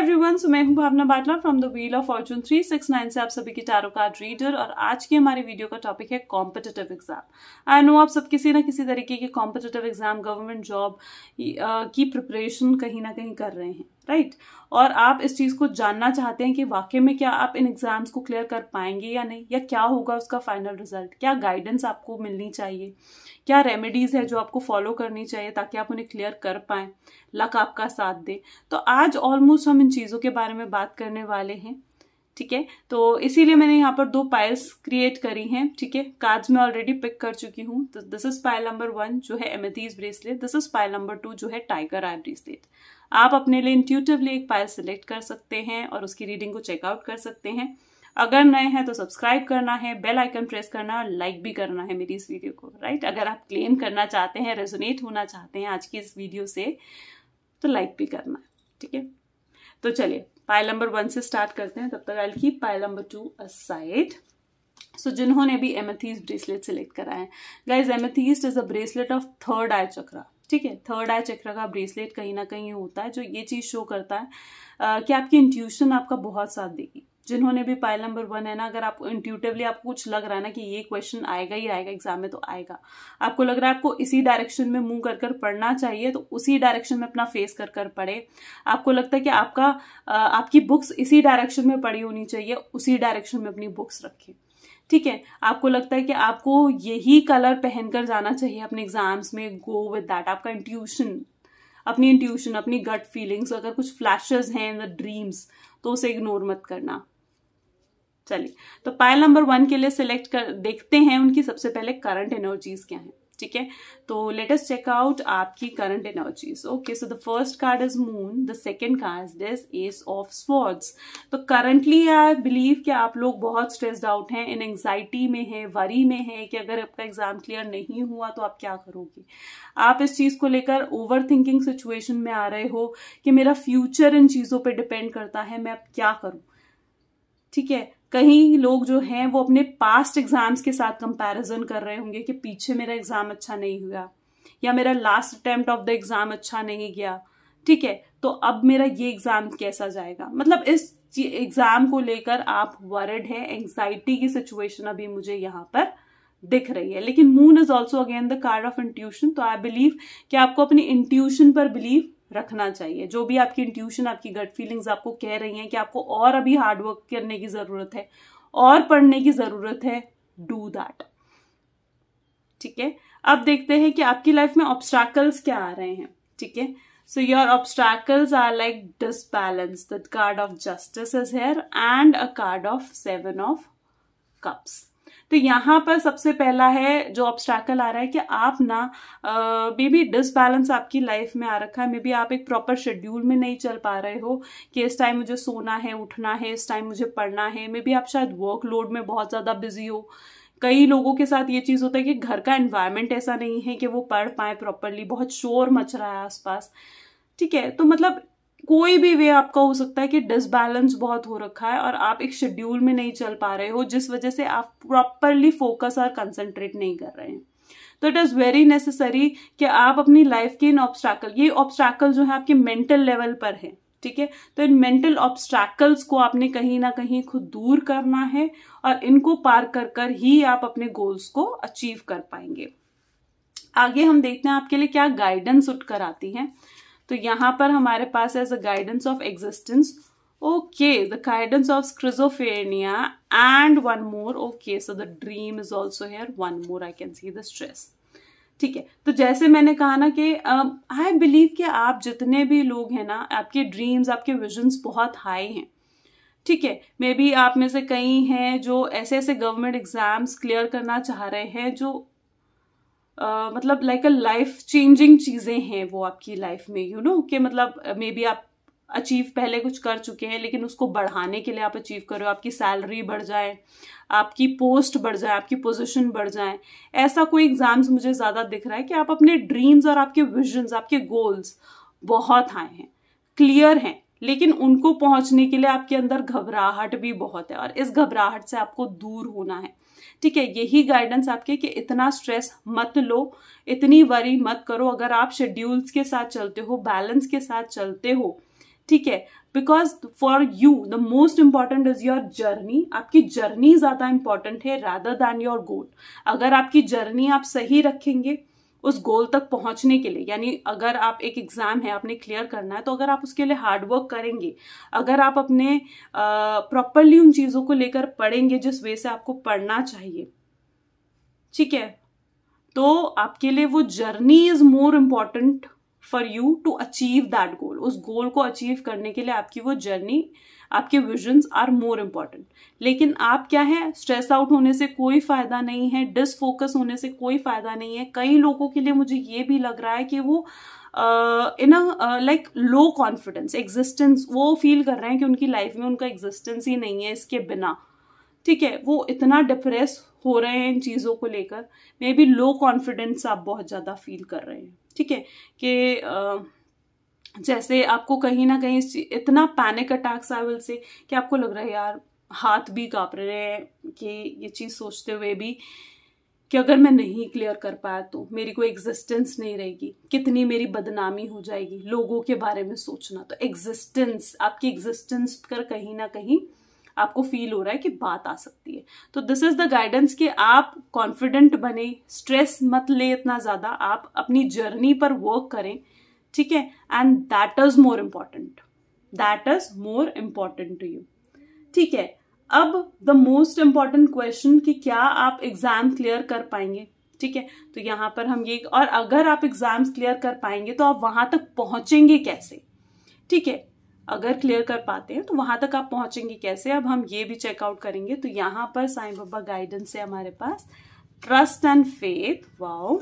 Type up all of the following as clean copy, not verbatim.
Everyone, so मैं हूं Bhawna Batla from the wheel of fortune 369 से आप सभी की टैरो कार्ड रीडर। और आज की हमारी वीडियो का टॉपिक है कॉम्पिटिटिव एग्जाम। आई नो आप सब किसी ना किसी तरीके के कॉम्पिटिटिव एग्जाम, गवर्नमेंट जॉब की प्रिपरेशन कहीं ना कहीं कर रहे हैं, राइट? और आप इस चीज को जानना चाहते हैं कि वाकई में क्या आप इन एग्जाम्स को क्लियर कर पाएंगे या नहीं, या क्या होगा उसका फाइनल रिजल्ट, क्या गाइडेंस आपको मिलनी चाहिए, क्या रेमेडीज है जो आपको फॉलो करनी चाहिए ताकि आप उन्हें क्लियर कर पाएं, लक आपका साथ दे। तो आज ऑलमोस्ट हम इन चीजों के बारे में बात करने वाले हैं, ठीक है? तो इसीलिए मैंने यहाँ पर 2 पाइल्स क्रिएट करी हैं, ठीक है? कार्ड्स मैं ऑलरेडी पिक कर चुकी हूँ। तो दिस इज पाइल नंबर 1 जो है amethyst bracelet, this is pile number 2 जो है टाइगर आई ब्रेसलेट। आप अपने लिए इंट्यूटिवली एक पाइल सिलेक्ट कर सकते हैं और उसकी रीडिंग को चेकआउट कर सकते हैं। अगर नए हैं तो सब्सक्राइब करना है, बेल आइकन प्रेस करना है और लाइक भी करना है मेरी इस वीडियो को, राइट? अगर आप क्लेम करना चाहते हैं, रेजोनेट होना चाहते हैं आज की इस वीडियो से, तो लाइक भी करना है, ठीक है? तो चलिए पाइल नंबर 1 से स्टार्ट करते हैं। तब तक I keep pile number 2 aside. So जिन्होंने भी एमेथीस्ट ब्रेसलेट सिलेक्ट करा है, guys amethyst is a bracelet of third eye chakra, ठीक है? थर्ड आई चक्र का ब्रेसलेट कहीं ना कहीं होता है जो ये चीज शो करता है कि आपकी इंट्यूशन आपका बहुत साथ देगी। जिन्होंने भी पाइल नंबर 1 है ना, अगर आपको इंट्यूटिवली आपको कुछ लग रहा है ना कि ये क्वेश्चन आएगा ही आएगा एग्जाम में, तो आएगा, आपको लग रहा है आपको इसी डायरेक्शन में मूव कर कर पढ़ना चाहिए, तो उसी डायरेक्शन में अपना फेस कर कर पढ़े। आपको लगता है कि आपकी बुक्स इसी डायरेक्शन में पढ़ी होनी चाहिए, उसी डायरेक्शन में अपनी बुक्स रखें, ठीक है? आपको लगता है कि आपको यही कलर पहनकर जाना चाहिए अपने एग्जाम्स में, गो विद दैट। आपका अपनी इंट्यूशन, अपनी गट फीलिंग्स, अगर कुछ फ्लैशेस हैं इन द ड्रीम्स तो उसे इग्नोर मत करना। चलिए, तो पाइल नंबर 1 के लिए सिलेक्ट कर देखते हैं उनकी सबसे पहले करंट एनर्जीज क्या है, ठीक है? तो लेट अस चेक आउट आपकी current energies. Okay, so the first card is moon, the second card is this S of swords. तो करंटली आई बिलीव कि आप लोग बहुत स्ट्रेस्ड आउट हैं, इन एंग्जाइटी में है, वरी में है कि अगर आपका एग्जाम क्लियर नहीं हुआ तो आप क्या करोगे। आप इस चीज को लेकर ओवर थिंकिंग सिचुएशन में आ रहे हो कि मेरा फ्यूचर इन चीजों पर डिपेंड करता है, मैं अब क्या करूं, ठीक है? कहीं लोग जो हैं वो अपने पास्ट एग्जाम्स के साथ कंपैरिजन कर रहे होंगे कि पीछे मेरा एग्जाम अच्छा नहीं हुआ, या मेरा last attempt of the exam अच्छा नहीं गया, ठीक है? तो अब मेरा ये एग्जाम कैसा जाएगा। मतलब इस एग्जाम को लेकर आप वरिड है, एंग्जाइटी की सिचुएशन अभी मुझे यहाँ पर दिख रही है। लेकिन moon is also again the card of intuition, तो आई बिलीव कि आपको अपनी इंट्यूशन पर बिलीव रखना चाहिए। जो भी आपकी इंट्यूशन, आपकी गट फीलिंग्स आपको कह रही हैं कि आपको और अभी हार्डवर्क करने की जरूरत है और पढ़ने की जरूरत है, डू दैट, ठीक है? अब देखते हैं कि आपकी लाइफ में ऑब्स्टैकल्स क्या आ रहे हैं, ठीक है? So your obstacles are like disbalance, the card of justice is here and a card of 7 of cups. तो यहाँ पर सबसे पहला है जो ऑब्स्टैकल आ रहा है कि आप ना मे बी डिसबैलेंस आपकी लाइफ में आ रखा है। मे बी आप एक प्रॉपर शेड्यूल में नहीं चल पा रहे हो कि इस टाइम मुझे सोना है, उठना है, इस टाइम मुझे पढ़ना है। मे बी आप शायद वर्कलोड में बहुत ज्यादा बिजी हो। कई लोगों के साथ ये चीज होता है कि घर का एनवायरनमेंट ऐसा नहीं है कि वो पढ़ पाए प्रॉपरली, बहुत शोर मच रहा है आसपास, ठीक है? तो मतलब कोई भी वे आपका हो सकता है कि डिसबैलेंस बहुत हो रखा है और आप एक शेड्यूल में नहीं चल पा रहे हो, जिस वजह से आप प्रॉपरली फोकस और कंसंट्रेट नहीं कर रहे हैं। तो इट इज वेरी नेसेसरी कि आप अपनी लाइफ के इन ये ऑब्स्टैकल जो है आपके मेंटल लेवल पर है, ठीक है? तो इन मेंटल ऑब्स्टैकल्स को आपने कहीं ना कहीं खुद दूर करना है और इनको पार कर कर ही आप अपने गोल्स को अचीव कर पाएंगे। आगे हम देखते हैं आपके लिए क्या गाइडेंस उठकर आती है। तो यहां पर हमारे पास है the guidance of existence, okay, the guidance of schizophrenia and one more, okay, so the dream is also here, one more I can see the stress, ठीक है? तो जैसे मैंने कहा ना कि आई बिलीव कि आप जितने भी लोग हैं ना, आपके ड्रीम्स, आपके विजन्स बहुत हाई हैं, ठीक है? मे बी आप में से कई हैं जो ऐसे ऐसे गवर्नमेंट एग्जाम्स क्लियर करना चाह रहे हैं जो मतलब लाइक अ लाइफ चेंजिंग चीजें हैं वो आपकी लाइफ में, यू नो, कि मतलब मे बी आप अचीव पहले कुछ कर चुके हैं लेकिन उसको बढ़ाने के लिए आप अचीव करो, आपकी सैलरी बढ़ जाए, आपकी पोस्ट बढ़ जाए, आपकी पोजीशन बढ़ जाए। ऐसा कोई एग्जाम्स मुझे ज्यादा दिख रहा है कि आप अपने ड्रीम्स और आपके विजन्स, आपके गोल्स बहुत हाई हैं, क्लियर हैं, लेकिन उनको पहुंचने के लिए आपके अंदर घबराहट भी बहुत है और इस घबराहट से आपको दूर होना है, ठीक है? यही गाइडेंस आपके कि इतना स्ट्रेस मत लो, इतनी वरी मत करो। अगर आप शेड्यूल्स के साथ चलते हो, बैलेंस के साथ चलते हो, ठीक है, because for you the most important is your journey. आपकी जर्नी ज्यादा इंपॉर्टेंट है रादर दैन योर गोल। अगर आपकी जर्नी आप सही रखेंगे उस गोल तक पहुंचने के लिए, यानी अगर आप एक एग्जाम है आपने क्लियर करना है, तो अगर आप उसके लिए हार्ड वर्क करेंगे, अगर आप अपने प्रॉपरली उन चीजों को लेकर पढ़ेंगे जिस वे से आपको पढ़ना चाहिए, ठीक है, तो आपके लिए वो journey is more important for you to achieve that goal. उस गोल को अचीव करने के लिए आपकी वो जर्नी, आपके विजन्स आर मोर इम्पॉर्टेंट। लेकिन आप क्या है, स्ट्रेस आउट होने से कोई फायदा नहीं है, डिसफोकस होने से कोई फायदा नहीं है। कई लोगों के लिए मुझे ये भी लग रहा है कि वो in like low confidence existence, वो फील कर रहे हैं कि उनकी लाइफ में उनका एग्जिस्टेंस ही नहीं है इसके बिना, ठीक है, वो इतना डिप्रेस हो रहे हैं इन चीजों को लेकर। मे बी लो कॉन्फिडेंस आप बहुत ज्यादा फील कर रहे हैं, ठीक है, कि जैसे आपको कहीं ना कहीं इतना panic attacks I will say कि आपको लग रहा है यार हाथ भी कांप रहे हैं कि ये चीज सोचते हुए भी कि अगर मैं नहीं क्लियर कर पाया तो मेरी कोई एग्जिस्टेंस नहीं रहेगी, कितनी मेरी बदनामी हो जाएगी, लोगों के बारे में सोचना। तो एग्जिस्टेंस, आपकी एग्जिस्टेंस पर कहीं ना कहीं आपको फील हो रहा है कि बात आ सकती है। तो दिस इज द गाइडेंस कि आप कॉन्फिडेंट बने, स्ट्रेस मत ले इतना ज्यादा, आप अपनी जर्नी पर वर्क करें, ठीक है, and that is more important, that is more important to you, ठीक है। अब द मोस्ट इम्पॉर्टेंट क्वेश्चन कि क्या आप एग्जाम क्लियर कर पाएंगे, ठीक है, तो यहां पर हम ये, और अगर आप एग्जाम्स क्लियर कर पाएंगे तो आप वहां तक पहुंचेंगे कैसे, ठीक है, अगर क्लियर कर पाते हैं तो वहां तक आप पहुंचेंगे कैसे, अब हम ये भी चेकआउट करेंगे। तो यहां पर साईं बाबा गाइडेंस है हमारे पास, trust and faith, wow,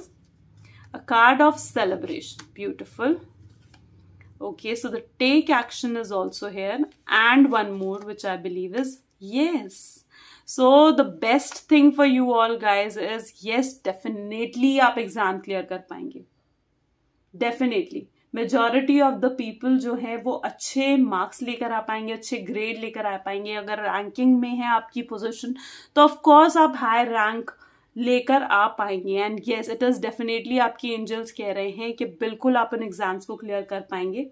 a card of celebration, beautiful. Okay, so the take action is also here, and one more which I believe is yes. So the best thing for you all guys is yes, definitely आप exam clear कर पाएंगे, definitely. Majority of the people जो है वो अच्छे marks लेकर आ पाएंगे, अच्छे ग्रेड लेकर आ पाएंगे। अगर रैंकिंग में है आपकी पोजीशन तो ऑफ कोर्स आप हाई रैंक लेकर आ पाएंगे, and yes it is definitely, आपकी एंजल्स कह रहे हैं कि बिल्कुल आप इन एग्जाम्स को क्लियर कर पाएंगे।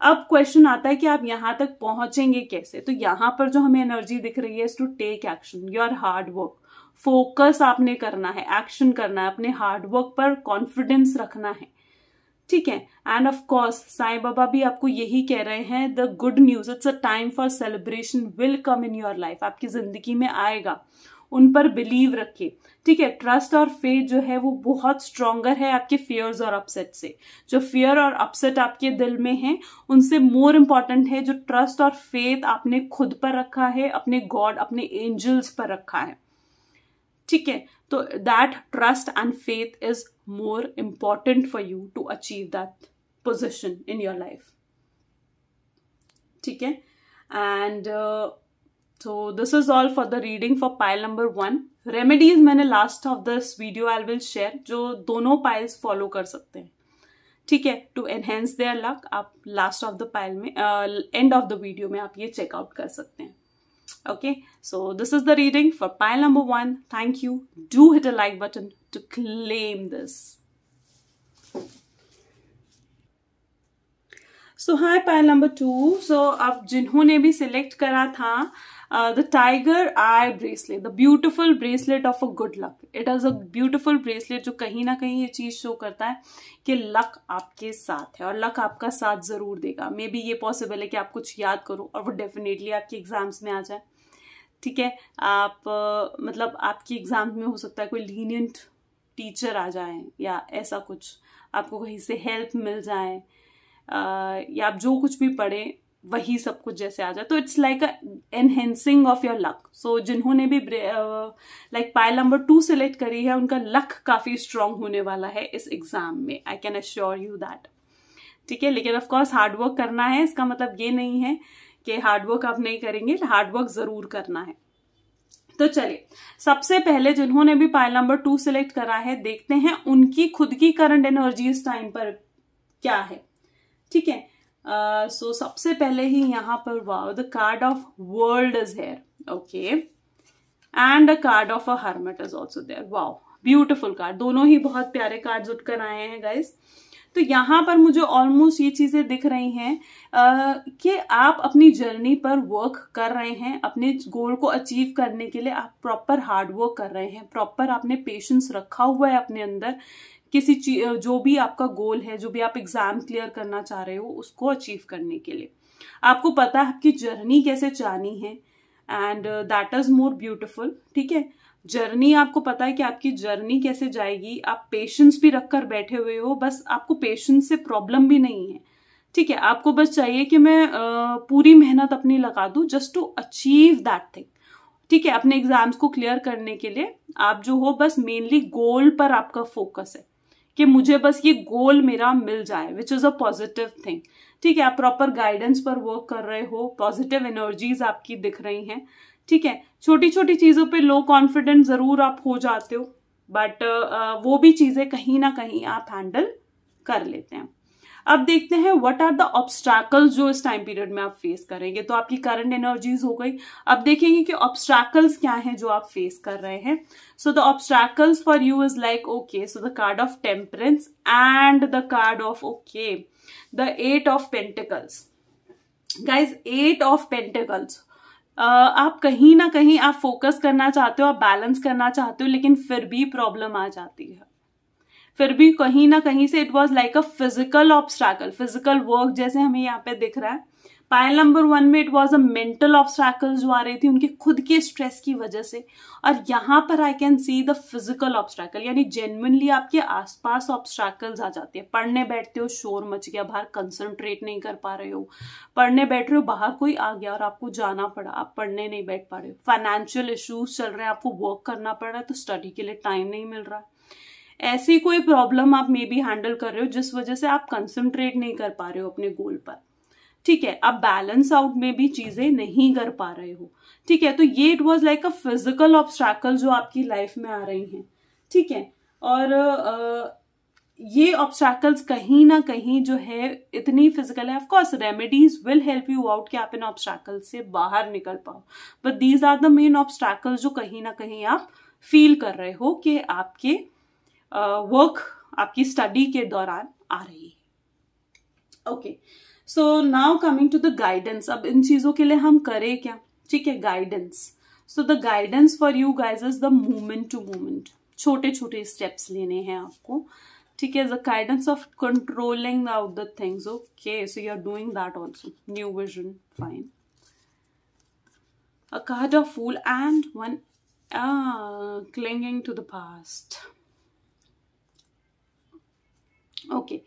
अब क्वेश्चन आता है कि आप यहां तक पहुंचेंगे कैसे। तो यहां पर जो हमें एनर्जी दिख रही है to take action, your hard work, focus आपने करना है, एक्शन करना है, अपने हार्ड वर्क पर कॉन्फिडेंस रखना है, ठीक है। End of course Sai Baba भी आपको यही कह रहे हैं, the good news, it's a time for celebration will come in your life, आपकी जिंदगी में आएगा, उन पर बिलीव रखिए, ठीक है। ट्रस्ट और फेथ जो है वो बहुत स्ट्रॉन्गर है आपके फियर्स और अपसेट से। जो फियर और अपसेट आपके दिल में है उनसे मोर इम्पॉर्टेंट है जो ट्रस्ट और फेथ आपने खुद पर रखा है, अपने गॉड, अपने एंजल्स पर रखा है, ठीक है। तो that trust and faith is more important for you to achieve that position in your life, ठीक है। And so this is all for the reading for pile number 1. Remedies मैंने last of this video I will share, जो दोनों piles follow कर सकते हैं, ठीक है, to enhance their luck। आप last of the pile में end of the video में आप ये check out कर सकते हैं। Okay, so this is the reading for pile number 1. Thank you. Do hit a like button to claim this. So hi pile number 2. So अब जिन्होंने भी select करा था the tiger eye bracelet, the beautiful bracelet of a good luck. It is a beautiful bracelet जो कहीं ना कहीं ये चीज शो करता है कि लक आपके साथ है और लक आपका साथ जरूर देगा। मे बी ये पॉसिबल है कि आप कुछ याद करो और वो डेफिनेटली आपके एग्जाम्स में आ जाए, ठीक है। आप मतलब आपकी एग्जाम्स में हो सकता है कोई लीनियंट टीचर आ जाए या ऐसा कुछ, आपको कहीं से हेल्प मिल जाए, या आप जो कुछ भी पढ़े वही सब कुछ जैसे आ जाए, तो it's like enhancing of your luck. So जिन्होंने भी लाइक पाइल नंबर 2 सिलेक्ट करी है उनका लक काफी स्ट्रांग होने वाला है इस एग्जाम में, I can assure you that, ठीक है। लेकिन ऑफकोर्स हार्ड वर्क करना है, इसका मतलब ये नहीं है कि हार्ड वर्क आप नहीं करेंगे, हार्ड वर्क जरूर करना है। तो चलिए सबसे पहले जिन्होंने भी पाइल नंबर 2 सिलेक्ट करा है देखते हैं उनकी खुद की करंट एनर्जी इस टाइम पर क्या है, ठीक है। सो सबसे पहले ही यहां पर wow, the card of world is here, okay, and a card of a hermit is also there. Wow, beautiful card, दोनों ही बहुत प्यारे कार्ड्स उठकर आए हैं गाइस। तो यहाँ पर मुझे ऑलमोस्ट ये चीजें दिख रही हैं कि आप अपनी जर्नी पर वर्क कर रहे हैं, अपने गोल को अचीव करने के लिए आप प्रॉपर हार्ड वर्क कर रहे हैं, प्रॉपर आपने पेशेंस रखा हुआ है अपने अंदर किसी चीज, जो भी आपका गोल है, जो भी आप एग्जाम क्लियर करना चाह रहे हो उसको अचीव करने के लिए। आपको पता है आपकी जर्नी कैसे जानी है, and that is more beautiful. ठीक है, जर्नी आपको पता है कि आपकी जर्नी कैसे जाएगी, आप पेशेंस भी रखकर बैठे हुए हो, बस आपको पेशेंस से प्रॉब्लम भी नहीं है। ठीक है, आपको बस चाहिए कि मैं पूरी मेहनत अपनी लगा दूं just to achieve that thing. ठीक है, अपने एग्जाम्स को क्लियर करने के लिए आप जो हो बस मेनली गोल पर आपका फोकस है कि मुझे बस ये गोल मेरा मिल जाए, which is a positive thing. ठीक है, आप प्रॉपर गाइडेंस पर वर्क कर रहे हो, पॉजिटिव एनर्जीज आपकी दिख रही हैं। ठीक है, छोटी छोटी चीजों पे लो कॉन्फिडेंट जरूर आप हो जाते हो, बट वो भी चीजें कहीं ना कहीं आप हैंडल कर लेते हैं। अब देखते हैं व्हाट आर द ऑब्स्टैकल्स जो इस टाइम पीरियड में आप फेस करेंगे। तो आपकी करंट एनर्जीज हो गई, अब देखेंगे कि ऑब्स्टैकल्स क्या हैं जो आप फेस कर रहे हैं। So the obstacles for you is like okay, so the card of temperance and the card of okay the 8 of pentacles. Guys 8 of pentacles, आप कहीं ना कहीं आप फोकस करना चाहते हो, आप बैलेंस करना चाहते हो, लेकिन फिर भी प्रॉब्लम आ जाती है। फिर भी कहीं ना कहीं से it was like a physical obstacle, physical work जैसे हमें यहाँ पे दिख रहा है। पाइल नंबर 1 में इट वॉज अ मेंटल ऑब्स्ट्रैकल जो आ रही थी उनके खुद के स्ट्रेस की वजह से, और यहाँ पर I can see the physical obstacle, यानी जेन्युइनली आपके आसपास ऑब्स्ट्रैकल्स आ जाते हैं। पढ़ने बैठते हो, शोर मच गया बाहर, कंसंट्रेट नहीं कर पा रहे हो, पढ़ने बैठ रहे हो, बाहर कोई आ गया और आपको जाना पड़ा, आप पढ़ने नहीं बैठ पा रहे हो, फाइनेंशियल इश्यूज चल रहे हैं, आपको वर्क करना पड़ रहा है तो स्टडी के लिए टाइम नहीं मिल रहा। ऐसी कोई प्रॉब्लम आप मे बी हैंडल कर रहे हो जिस वजह से आप कंसंट्रेट नहीं कर पा रहे हो अपने गोल पर। ठीक है, आप बैलेंस आउट में भी चीजें नहीं कर पा रहे हो। ठीक है, तो ये it was like a physical obstacle जो आपकी लाइफ में आ रही हैं। ठीक है, और ये ऑब्स्ट्रैकल्स कहीं ना कहीं जो है इतनी फिजिकल है। Of course remedies will help you out कि आप इन ऑब्स्ट्रैकल से बाहर निकल पाओ, but these are the main obstacles जो कहीं ना कहीं आप फील कर रहे हो कि आपके वर्क आपकी स्टडी के दौरान आ रही है। Okay, so now coming to the guidance. अब इन चीजों के लिए हम करें क्या? ठीक है, guidance. So the guidance for you guys is the movement to movement, छोटे छोटे स्टेप्स लेने हैं आपको। ठीक है, the guidance of controlling out the things. Okay, so you are doing that also, new vision, fine. A card of fool and one clinging to the past. Okay,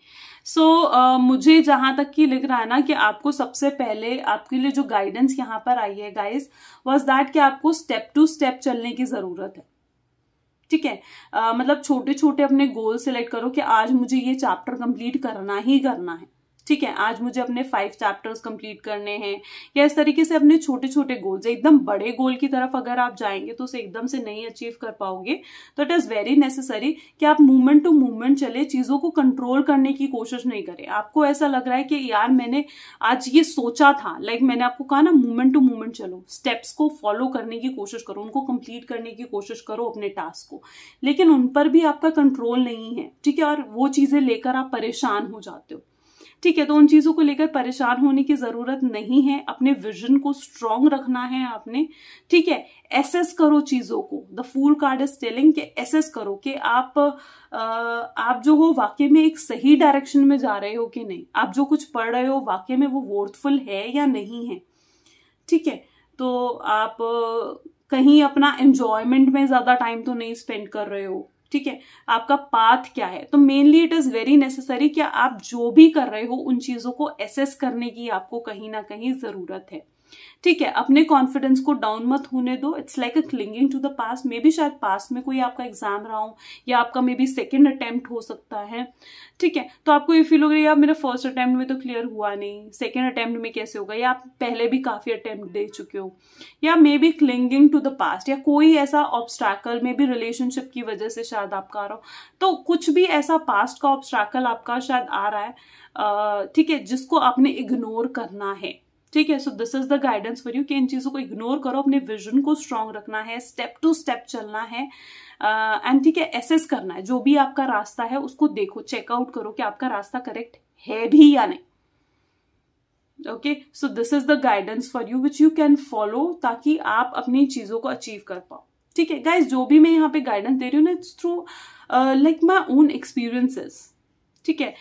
so मुझे जहां तक की लग रहा है ना कि आपको सबसे पहले आपके लिए जो गाइडेंस यहाँ पर आई है गाइस वाज दैट कि आपको स्टेप टू स्टेप चलने की जरूरत है। ठीक है, मतलब छोटे छोटे अपने गोल सिलेक्ट करो कि आज मुझे ये चैप्टर कंप्लीट करना ही करना है। ठीक है, आज मुझे अपने 5 चैप्टर्स कंप्लीट करने हैं, या इस तरीके से अपने छोटे छोटे गोल्स। एकदम बड़े गोल की तरफ अगर आप जाएंगे तो उसे एकदम से नहीं अचीव कर पाओगे। तो इट इज वेरी नेसेसरी कि आप मूवमेंट टू मूवमेंट चले, चीजों को कंट्रोल करने की कोशिश नहीं करें। आपको ऐसा लग रहा है कि यार मैंने आज ये सोचा था, लाइक मैंने आपको कहा ना मूवमेंट टू मूवमेंट चलो, स्टेप्स को फॉलो करने की कोशिश करो, उनको कंप्लीट करने की कोशिश करो अपने टास्क को, लेकिन उन पर भी आपका कंट्रोल नहीं है। ठीक है, और वो चीजें लेकर आप परेशान हो जाते हो। ठीक है, तो उन चीजों को लेकर परेशान होने की जरूरत नहीं है। अपने विजन को स्ट्रांग रखना है आपने। ठीक है, एसेस करो चीजों को। The fool card is telling कि एसेस करो कि आप जो हो वाकई में एक सही डायरेक्शन में जा रहे हो कि नहीं, आप जो कुछ पढ़ रहे हो वाकई में वो वर्थफुल है या नहीं है। ठीक है, तो आप कहीं अपना एंजॉयमेंट में ज्यादा टाइम तो नहीं स्पेंड कर रहे हो। ठीक है, आपका पाथ क्या है। तो mainly it is very necessary कि आप जो भी कर रहे हो उन चीजों को एसेस करने की आपको कहीं ना कहीं जरूरत है। ठीक है, अपने कॉन्फिडेंस को डाउन मत होने दो। It's like a clinging to the past. Maybe शायद पास्ट में कोई आपका एग्जाम रहा हो, या आपका मे बी सेकेंड अटेम्प्ट हो सकता है। ठीक है, तो आपको ये फील हो गया यार मेरा फर्स्ट अटेम्प्ट में तो क्लियर हुआ नहीं, सेकेंड अटेम्प्ट में कैसे होगा, या आप पहले भी काफी अटेम्प्ट दे चुके हो, या maybe clinging to the past, या कोई ऐसा ऑब्स्ट्रैकल मे बी रिलेशनशिप की वजह से शायद आपका आ रहा हो। तो कुछ भी ऐसा पास्ट का ऑब्स्ट्रैकल आपका शायद आ रहा है, ठीक है, जिसको आपने इग्नोर करना है। ठीक है। सो this is the guidance for you कि इन चीजों को इग्नोर करो, अपने विजन को स्ट्रांग रखना है, स्टेप टू स्टेप चलना है एंड ठीक है, एसेस करना है। जो भी आपका रास्ता है उसको देखो, चेकआउट करो कि आपका रास्ता करेक्ट है भी या नहीं। Okay, so this is the guidance for you which you can follow, ताकि आप अपनी चीजों को अचीव कर पाओ। ठीक है गाइज, जो भी मैं यहाँ पे गाइडेंस दे रही हूँ ना, it's through like my own experiences. ठीक है,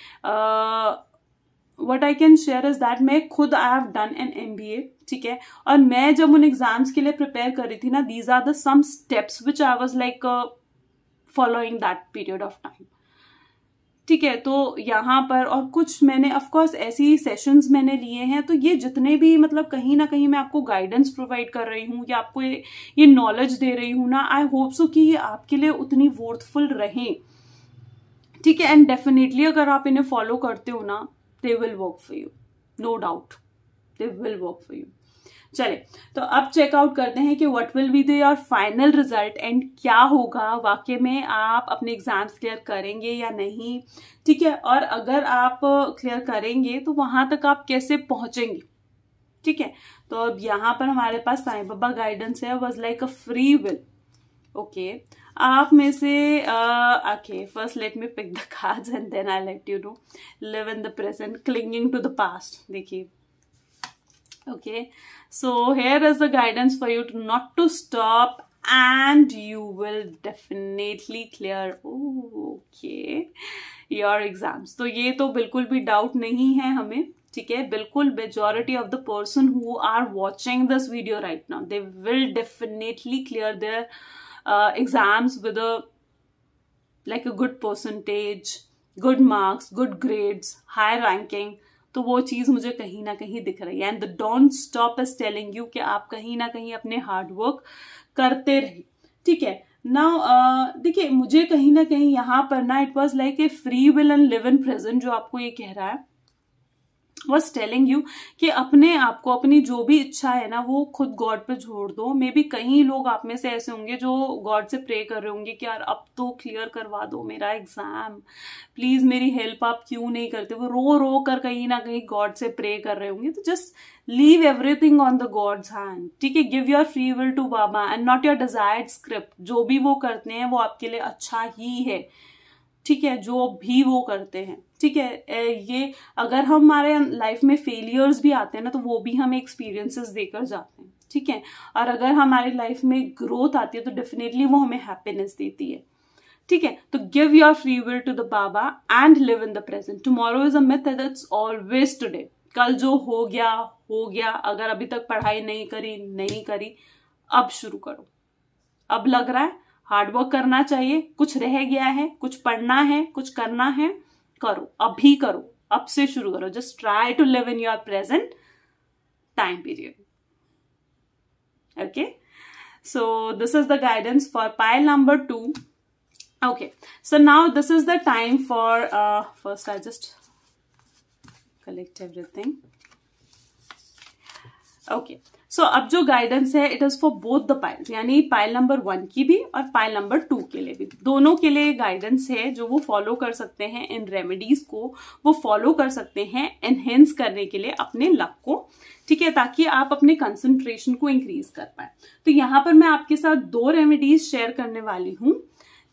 what I can share is that मैं खुद I have done an MBA। ठीक है, और मैं जब उन एग्जाम्स के लिए प्रिपेयर कर रही थी ना, these are the some steps which I was like following that period of time. ठीक है, तो यहाँ पर और कुछ मैंने ऑफकोर्स ऐसी सेशंस मैंने लिए हैं, तो ये जितने भी मतलब कहीं ना कहीं मैं आपको गाइडेंस प्रोवाइड कर रही हूँ या आपको ये नॉलेज दे रही हूँ ना, आई होप सो कि ये आपके लिए उतनी वर्थफुल रहें। ठीक है, एंड डेफिनेटली अगर आप इन्हें फॉलो करते हो ना, they will work for you, no doubt they will work for you. चले, तो अब चेकआउट करते हैं कि what will be the your final result and क्या होगा, वाकई में आप अपने एग्जाम्स क्लियर करेंगे या नहीं। ठीक है, और अगर आप क्लियर करेंगे तो वहां तक आप कैसे पहुंचेंगे। ठीक है, तो अब यहाँ पर हमारे पास साईं बाबा गाइडेंस है, was like a free will. Okay, आप में से okay, first let me pick the cards and then I let you know. Live in the present, clinging to the past. देखिए, okay, so here is the guidance for you to not to stop and you will definitely clear okay your exams। तो ये तो बिल्कुल भी doubt नहीं है हमें। ठीक है, बिल्कुल majority of the person who are watching this video right now, they will definitely clear their exams with a like a good percentage, good marks, good grades, high ranking। तो वो चीज मुझे कहीं ना कहीं दिख रही है। And the don't stop is telling you कि आप कहीं ना कहीं अपने हार्ड वर्क करते रहे। ठीक है, नाउ देखिए, मुझे कहीं ना कहीं यहाँ पर ना it was like a free will and live in present जो आपको ये कह रहा है, was telling you कि अपने आप को, अपनी जो भी इच्छा है ना, वो खुद गॉड पे छोड़ दो। मे बी कई लोग आप में से ऐसे होंगे जो गॉड से प्रे कर रहे होंगे कि यार अब तो क्लियर करवा दो मेरा एग्जाम, प्लीज मेरी हेल्प आप क्यों नहीं करते। वो रो रो कर कहीं ना कहीं गॉड से प्रे कर रहे होंगे। तो just leave everything on the God's hand. ठीक है, give your free will to Baba and not your desired script. जो भी वो करते हैं वो आपके लिए अच्छा ही है। ठीक है, जो भी वो करते हैं। ठीक है, ये अगर हमारे लाइफ में फेलियर्स भी आते हैं ना, तो वो भी हमें एक्सपीरियंसेस देकर जाते हैं। ठीक है, और अगर हमारी लाइफ में ग्रोथ आती है तो डेफिनेटली वो हमें हैप्पीनेस देती है। ठीक है, तो give your free will to the Baba and live in the present. Tomorrow is a myth and it's always today. कल जो हो गया हो गया। अगर अभी तक पढ़ाई नहीं करी, अब शुरू करो। अब लग रहा है हार्डवर्क करना चाहिए, कुछ रह गया है, कुछ पढ़ना है, कुछ करना है, करो, अभी करो, अब से शुरू करो। Just try to live in your present time period. Okay, so this is the guidance for pile number 2। Okay, so now this is the time for first I just collect everything. Okay, so अब जो guidance है it is for both the piles, यानी pile number 1 की भी और pile number 2 के लिए भी। दोनों के लिए गाइडेंस है जो वो फॉलो कर सकते हैं। इन रेमेडीज को वो फॉलो कर सकते हैं एनहेंस करने के लिए अपने लक को। ठीक है, ताकि आप अपने कंसंट्रेशन को इंक्रीज कर पाए। तो यहाँ पर मैं आपके साथ 2 रेमेडीज शेयर करने वाली हूँ।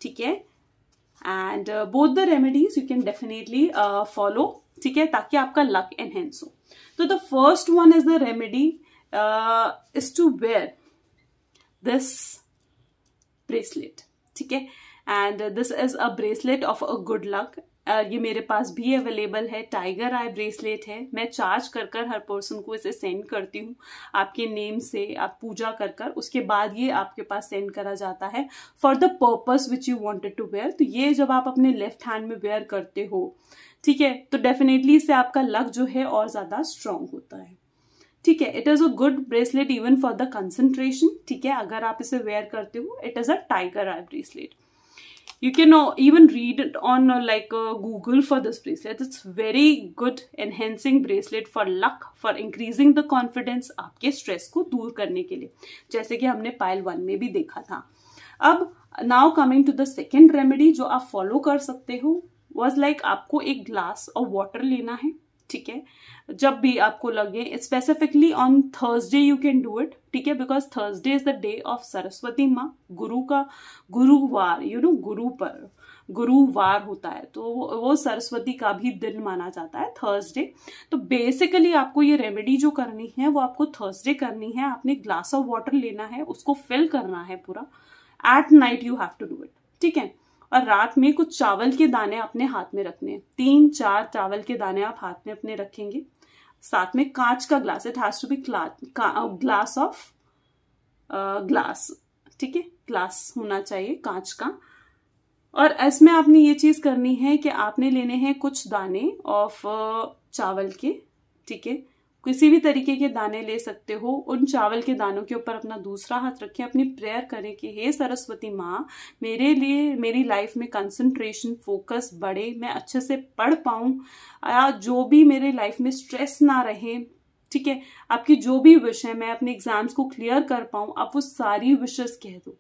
ठीक है, and both the remedies you can definitely follow. ठीक है, ताकि आपका लक एनहेंस हो। तो the first one is the remedy is to wear this bracelet। ठीक है, and this is a bracelet of a good luck। ये मेरे पास भी अवेलेबल है, टाइगर आई ब्रेसलेट है। मैं चार्ज कर हर पर्सन को इसे सेंड करती हूँ आपके नेम से, आप पूजा कर उसके बाद ये आपके पास सेंड करा जाता है for the purpose which you wanted to wear. तो ये जब आप अपने लेफ्ट हैंड में वेयर करते हो, ठीक है, तो डेफिनेटली इससे आपका लक जो है और ज्यादा स्ट्रांग होता है। ठीक है, it is a good bracelet even for the concentration. ठीक है, अगर आप इसे वेयर करते हो, it is a tiger I bracelet. You can even read it on like Google for this bracelet. It's very good enhancing bracelet for luck, for increasing the confidence, आपके stress को दूर करने के लिए, जैसे कि हमने पाइल 1 में भी देखा था। अब now coming to the second remedy जो आप फॉलो कर सकते हो, was like आपको एक ग्लास ऑफ वाटर लेना है। ठीक है, जब भी आपको लगे, specifically on Thursday you can do it, ठीक है, because Thursday is the day of Saraswati माँ, गुरु का गुरुवार, गुरुवार होता है, तो वो सरस्वती का भी दिन माना जाता है थर्सडे। तो बेसिकली आपको ये रेमेडी जो करनी है वो आपको थर्सडे करनी है। आपने ग्लास ऑफ वाटर लेना है, उसको फिल करना है पूरा, at night you have to do it, ठीक है। और रात में कुछ चावल के दाने अपने हाथ में रखने हैं, 3-4 चावल के दाने आप हाथ में अपने रखेंगे, साथ में कांच का glass, it has to be glass of glass, ठीक है, ग्लास होना चाहिए कांच का। और इसमें आपने ये चीज करनी है कि आपने लेने हैं कुछ दाने ऑफ चावल के, ठीक है, किसी भी तरीके के दाने ले सकते हो। उन चावल के दानों के ऊपर अपना दूसरा हाथ रखें, अपनी प्रेयर करें कि हे सरस्वती माँ, मेरे लिए मेरी लाइफ में कंसंट्रेशन, फोकस बढ़े, मैं अच्छे से पढ़ पाऊं, जो भी मेरे लाइफ में स्ट्रेस ना रहे, ठीक है, आपकी जो भी विश है, मैं अपने एग्जाम्स को क्लियर कर पाऊं, आप वो सारी विशेस कह दो,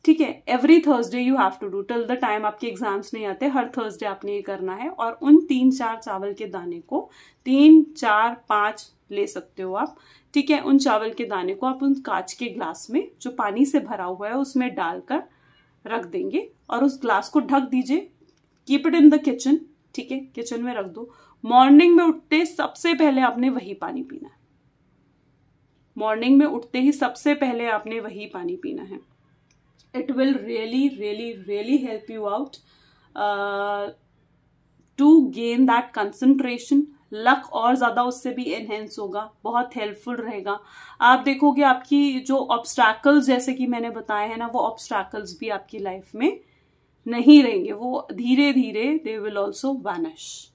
ठीक है। Every Thursday you have to do, till the time आपके एग्जाम्स नहीं आते, हर थर्सडे आपने ये करना है। और उन 3-4 चावल के दाने को, 3-4-5 ले सकते हो आप, ठीक है, उन चावल के दाने को आप उन कांच के ग्लास में जो पानी से भरा हुआ है उसमें डालकर रख देंगे और उस ग्लास को ढक दीजिए। Keep it in the kitchen, ठीक है, किचन में रख दो। मॉर्निंग में उठते सबसे पहले आपने वही पानी पीना है, मॉर्निंग में उठते ही सबसे पहले आपने वही पानी पीना है। It will really help you out to gain that concentration. Luck और ज्यादा उससे भी एनहेंस होगा, बहुत हेल्पफुल रहेगा। आप देखोगे आपकी जो ऑब्स्टैकल्स जैसे कि मैंने बताए हैं ना, वो ऑब्स्टैकल्स भी आपकी लाइफ में नहीं रहेंगे, वो धीरे धीरे दे विल ऑल्सो वैनिश,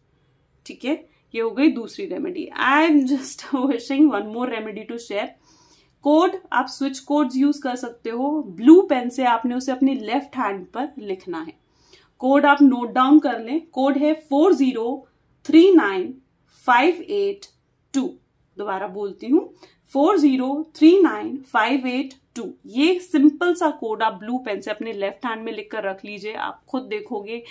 ठीक है। ये हो गई दूसरी remedy. I am just wishing one more remedy to share. Code, आप स्विच कोड्स यूज कर सकते हो। ब्लू पेन से आपने उसे अपनी लेफ्ट हैंड पर लिखना है। कोड आप नोट डाउन कर लें। कोड है 4039582। दोबारा बोलती हूं, 4039582। ये सिंपल सा कोड आप ब्लू पेन से अपने लेफ्ट हैंड में लिखकर रख लीजिए। आप खुद देखोगे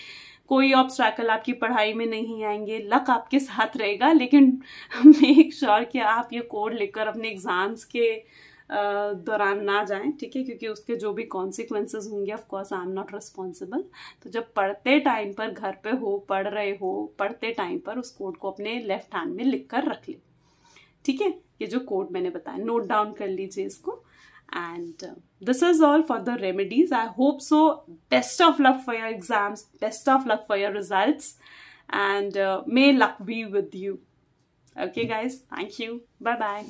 कोई ऑब्स्टैकल आपकी पढ़ाई में नहीं आएंगे, लक आपके साथ रहेगा। लेकिन मेक श्योर कि आप ये कोड लिखकर अपने एग्जाम्स के दौरान ना जाएं, ठीक है, क्योंकि उसके जो भी कॉन्सिक्वेंसेस होंगे, of course I am not responsible. तो जब पढ़ते टाइम पर घर पे हो, पढ़ रहे हो, पढ़ते टाइम पर उस कोड को अपने लेफ्ट हैंड में लिख कर रख ले, ठीक है। ये जो कोड मैंने बताया, नोट डाउन कर लीजिए इसको। And this is all for the remedies. I hope so. Best of luck for your exams. Best of luck for your results. And may luck be with you. Okay, guys. Thank you. Bye-bye.